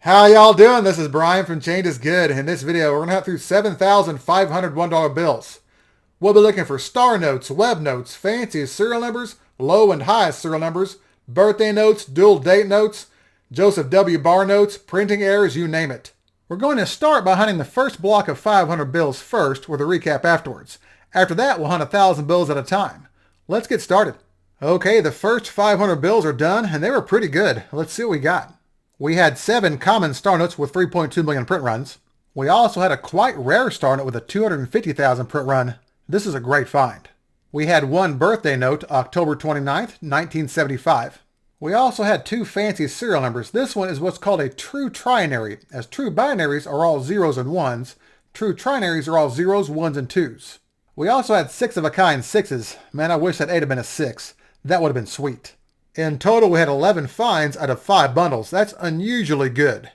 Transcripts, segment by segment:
How y'all doing? This is Brian from Change is Good. In this video, we're going to hunt through 7,500 $1 bills. We'll be looking for star notes, web notes, fancy serial numbers, low and high serial numbers, birthday notes, dual date notes, Joseph W. Barr notes, printing errors, you name it. We're going to start by hunting the first block of 500 bills first, with a recap afterwards. After that, we'll hunt 1,000 bills at a time. Let's get started. Okay, the first 500 bills are done, and they were pretty good. Let's see what we got. We had 7 common star notes with 3.2 million print runs. We also had a quite rare star note with a 250,000 print run. This is a great find. We had 1 birthday note, October 29th, 1975. We also had 2 fancy serial numbers. This one is what's called a true trinary, as true binaries are all 0s and 1s. True trinaries are all 0s, 1s, and 2s. We also had 6 of a kind 6s. Man, I wish that 8 had been a 6. That would have been sweet. In total, we had 11 finds out of 5 bundles. That's unusually good.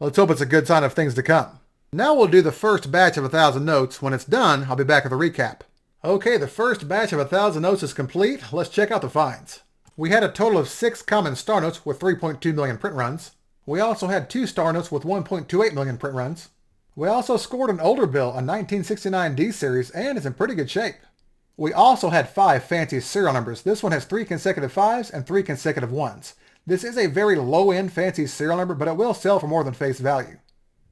Let's hope it's a good sign of things to come. Now we'll do the first batch of 1,000 notes. When it's done, I'll be back with a recap. Okay, the first batch of 1,000 notes is complete. Let's check out the finds. We had a total of 6 common star notes with 3.2 million print runs. We also had 2 star notes with 1.28 million print runs. We also scored an older bill, a 1969 D series, and it's in pretty good shape. We also had 5 fancy serial numbers. This one has 3 consecutive 5s and 3 consecutive 1s. This is a very low-end fancy serial number, but it will sell for more than face value.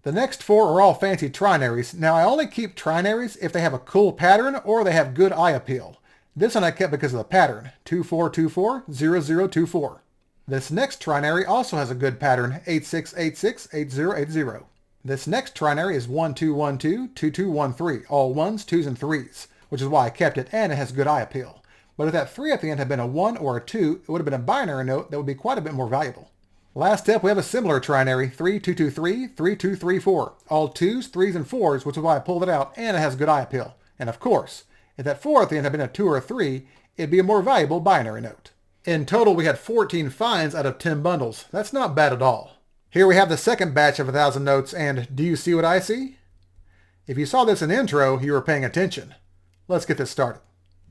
The next 4 are all fancy trinaries. Now, I only keep trinaries if they have a cool pattern or they have good eye appeal. This one I kept because of the pattern, 24240024. This next trinary also has a good pattern, 86868080. This next trinary is 12122213, all 1s, 2s, and 3s, which is why I kept it, and it has good eye appeal. But if that 3 at the end had been a 1 or a 2, it would have been a binary note that would be quite a bit more valuable. Last up, we have a similar trinary, 32233234, all 2s, 3s, and 4s, which is why I pulled it out, and it has good eye appeal. And of course, if that 4 at the end had been a 2 or a 3, it'd be a more valuable binary note. In total, we had 14 finds out of 10 bundles. That's not bad at all. Here we have the second batch of 1,000 notes, and do you see what I see? If you saw this in the intro, you were paying attention. Let's get this started.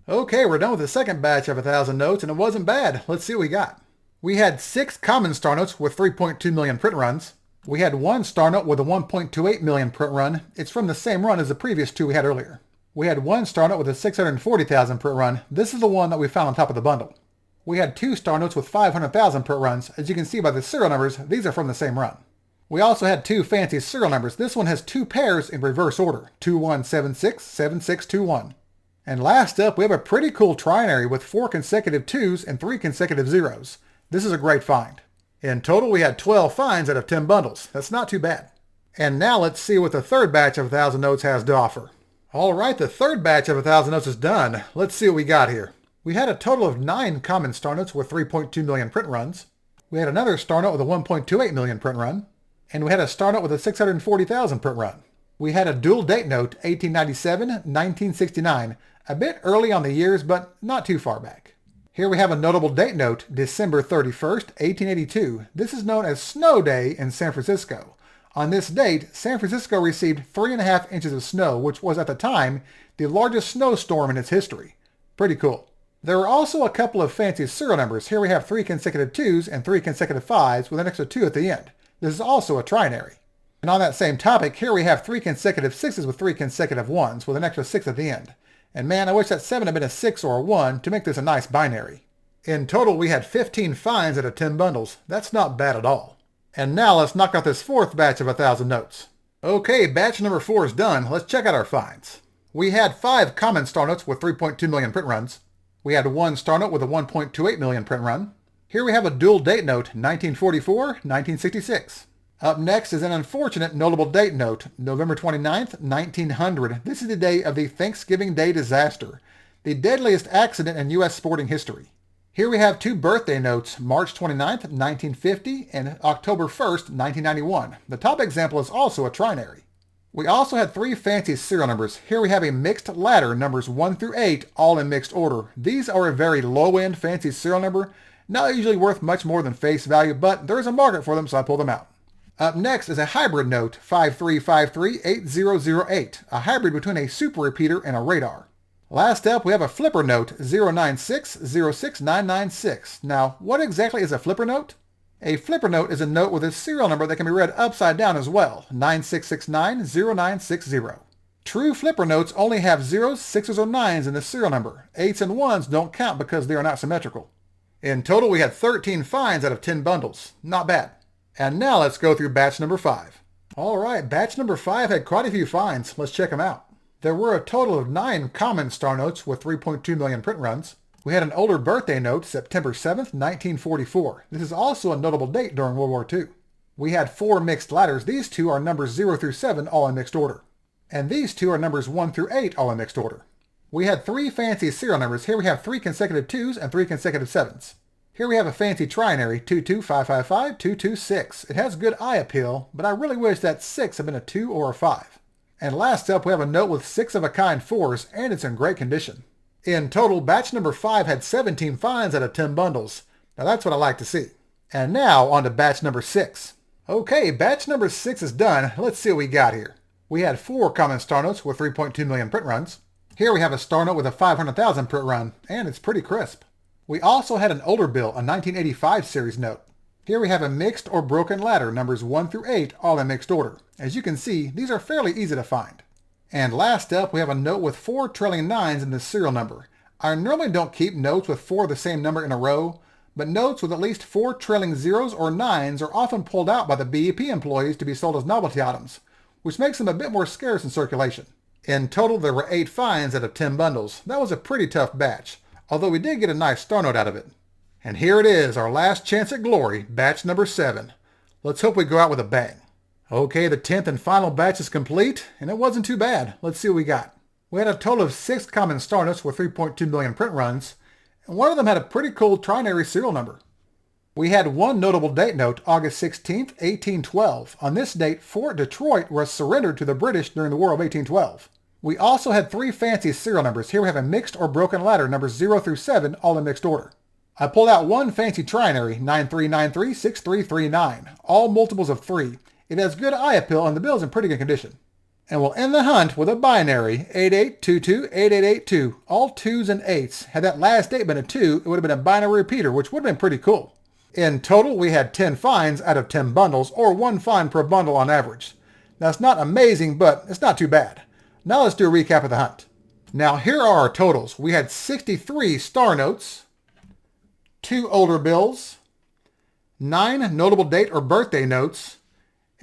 Okay, we're done with the second batch of 1,000 notes, and it wasn't bad. Let's see what we got. We had 6 common star notes with 3.2 million print runs. We had 1 star note with a 1.28 million print run. It's from the same run as the previous 2 we had earlier. We had 1 star note with a 640,000 print run. This is the one that we found on top of the bundle. We had 2 star notes with 500,000 print runs. As you can see by the serial numbers, these are from the same run. We also had 2 fancy serial numbers. This one has 2 pairs in reverse order, 21767621. And last up, we have a pretty cool trinary with 4 consecutive 2s and 3 consecutive 0s. This is a great find. In total, we had 12 finds out of 10 bundles. That's not too bad. And now let's see what the third batch of 1,000 notes has to offer. All right, the third batch of 1,000 notes is done. Let's see what we got here. We had a total of 9 common star notes with 3.2 million print runs. We had another star note with a 1.28 million print run. And we had a star note with a 640,000 print run. We had a dual date note, 1897, 1969, a bit early on the years, but not too far back. Here we have a notable date note, December 31st, 1882. This is known as Snow Day in San Francisco. On this date, San Francisco received 3.5 inches of snow, which was at the time the largest snowstorm in its history. Pretty cool. There are also a couple of fancy serial numbers. Here we have 3 consecutive 2s and 3 consecutive 5s with an extra 2 at the end. This is also a trinary. And on that same topic, here we have 3 consecutive 6s with 3 consecutive 1s with an extra 6 at the end. And man, I wish that 7 had been a 6 or a 1 to make this a nice binary. In total, we had 15 finds out of 10 bundles. That's not bad at all. And now let's knock out this fourth batch of 1,000 notes. Okay, batch number 4 is done. Let's check out our finds. We had 5 common star notes with 3.2 million print runs. We had 1 star note with a 1.28 million print run. Here we have a dual date note, 1944, 1966. Up next is an unfortunate notable date note, November 29th, 1900. This is the day of the Thanksgiving Day disaster, the deadliest accident in U.S. sporting history. Here we have 2 birthday notes, March 29th, 1950 and October 1st, 1991. The top example is also a trinary. We also had 3 fancy serial numbers. Here we have a mixed ladder, numbers 1 through 8, all in mixed order. These are a very low-end fancy serial number, not usually worth much more than face value, but there is a market for them, so I pulled them out. Up next is a hybrid note, 53538008, a hybrid between a super repeater and a radar. Last up, we have a flipper note, 09606996. Now, what exactly is a flipper note? A flipper note is a note with a serial number that can be read upside down as well, 96690960. True flipper notes only have zeros, sixes, or nines in the serial number. Eights and ones don't count because they are not symmetrical. In total, we had 13 finds out of 10 bundles. Not bad. And now let's go through batch number 5. Alright, batch number 5 had quite a few finds. Let's check them out. There were a total of 9 common star notes with 3.2 million print runs. We had an older birthday note, September 7th, 1944. This is also a notable date during World War II. We had 4 mixed ladders. These two are numbers 0 through 7, all in mixed order. And these two are numbers 1 through 8, all in mixed order. We had 3 fancy serial numbers. Here we have 3 consecutive 2s and 3 consecutive 7s. Here we have a fancy trinary, 22555, 226. It has good eye appeal, but I really wish that 6 had been a 2 or a 5. And last up, we have a note with 6 of a kind 4s, and it's in great condition. In total, batch number 5 had 17 finds out of 10 bundles. Now that's what I like to see. And now on to batch number 6. Okay, batch number 6 is done. Let's see what we got here. We had 4 common star notes with 3.2 million print runs. Here we have a star note with a 500,000 print run, and it's pretty crisp. We also had an older bill, a 1985 series note. Here we have a mixed or broken ladder, numbers 1 through 8, all in mixed order. As you can see, these are fairly easy to find. And last up, we have a note with 4 trailing 9s in the serial number. I normally don't keep notes with 4 of the same number in a row, but notes with at least 4 trailing 0s or 9s are often pulled out by the BEP employees to be sold as novelty items, which makes them a bit more scarce in circulation. In total, there were 8 finds out of 10 bundles. That was a pretty tough batch, although we did get a nice star note out of it. And here it is, our last chance at glory, batch number 7. Let's hope we go out with a bang. Okay, the 10th and final batch is complete, and it wasn't too bad. Let's see what we got. We had a total of 6 common star notes with 3.2 million print runs, and one of them had a pretty cool trinary serial number. We had one notable date note, August 16th, 1812. On this date, Fort Detroit was surrendered to the British during the War of 1812. We also had 3 fancy serial numbers. Here we have a mixed or broken ladder, numbers 0 through 7, all in mixed order. I pulled out one fancy trinary, 93936339, all multiples of 3. It has good eye appeal and the bill is in pretty good condition. And we'll end the hunt with a binary, 88228882, all 2s and 8s. Had that last date been a 2, it would have been a binary repeater, which would have been pretty cool. In total, we had 10 finds out of 10 bundles, or 1 find per bundle on average. Now, it's not amazing, but it's not too bad. Now let's do a recap of the hunt. Now, here are our totals. We had 63 star notes, 2 older bills, 9 notable date or birthday notes,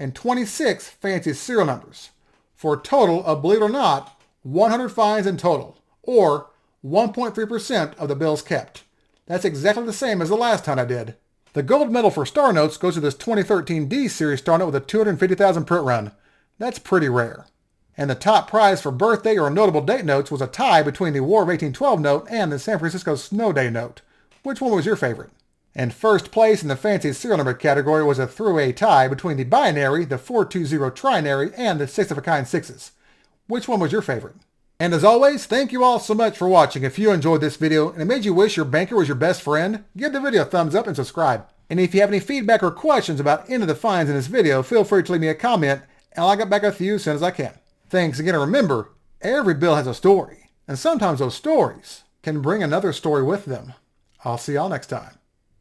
and 26 fancy serial numbers, for a total of, believe it or not, 100 finds in total, or 1.3% of the bills kept. That's exactly the same as the last hunt I did. The gold medal for star notes goes to this 2013 D series star note with a 250,000 print run. That's pretty rare. And the top prize for birthday or notable date notes was a tie between the War of 1812 note and the San Francisco Snow Day note. Which one was your favorite? And first place in the fancy serial number category was a through-a tie between the binary, the 420 trinary, and the 6 of a kind 6s. Which one was your favorite? And as always, thank you all so much for watching. If you enjoyed this video and it made you wish your banker was your best friend, give the video a thumbs up and subscribe. And if you have any feedback or questions about any of the finds in this video, feel free to leave me a comment and I'll get back with you as soon as I can. Thanks again, and remember, every bill has a story, and sometimes those stories can bring another story with them. I'll see y'all next time.